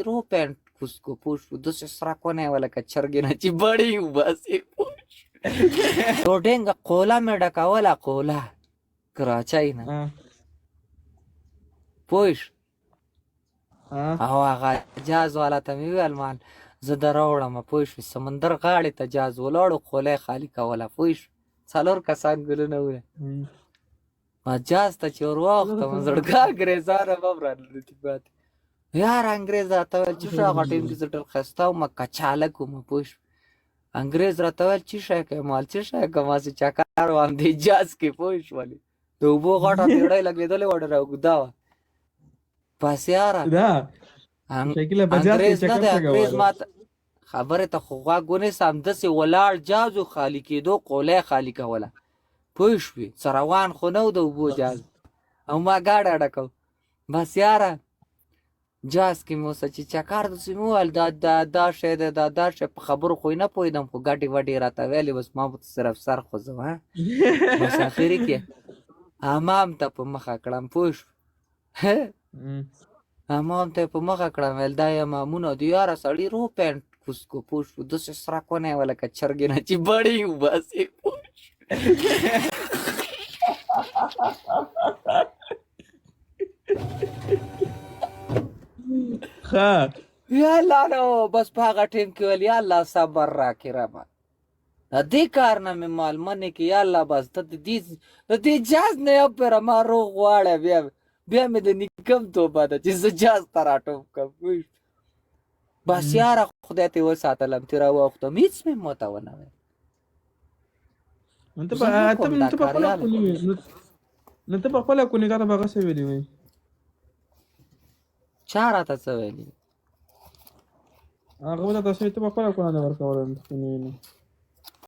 رو پینټ کوسکو پوه شو داسې سره کونه وه لکه چرګې نه چې بړې وباسې پوه شو ډوډینګه قوله مې ډکوله قوله کراچۍ نه پوه شو او هغه جاز والا ته مې وویل مان زه در راوړم پوه شوې سمندر غاړې ته جاز ولاړو خوله یې خالي کوله پوه شو 4 کسان ګلونه وه ما جاز ته چې ور واوښتم زړګا انګرېزان هم رانه دي پاتې یار انګرېز راته ویل چې شو هغه ټایم کې زه ډېر ښایسته وم کچالک وم پوه شو انګرېز راته ویل چې شی کوې مال چې شی کوم هسې چکر وم دې جاز کې پوه شولې د اوبو غټه بیړۍ لګېدلې وه ډېره اوږده وه بس یاره انګرېز نه دی انګرېز ماته خبرې ته خو غوږ ونیسه همداسې ولاړ جاز و خالي کېدو قوله یې خالي کوله پوه شوې څه روان خو نه و د اوبو جاز او ما ګاډه ډکو بس یاره جاز کې مې اوسه چې چکر داسې مې وویل دا شی دی دا شی په خبرو خو یې نه پوهېدم خو ګټې وټې راته ویلې بس ما به صرف سر خوځم بس اخري کې حمام ته په مخه کړم پوه شو حمام ته یې په مخه کړم ویل دا یې حمامونه دي یاره سړي رو پینټ کوسکو پوه شو داسې سره کونه یې وه لکه چرګې نه چې بړې وباسې پوه شو یا الله نو بس په هغه ټیم کې ویل یا الله صبر راکړې ربه د دې کار نه مې مال منې کې یا الله بس ته د دې جاز نه یو پیره ما روغ غواړی بیا مې د نیکم توبه ده چې زه جاز ته راټوپ کړم بس یاره خدای ته وساتلم ترې راواوښتم هېڅ مې ماته ونه ویل نو ته په خپله کونې تا ته به هغه څه ویلي وی چا راته څه ویلي هغه به ته څه ته په خپله کونه نه ورکوله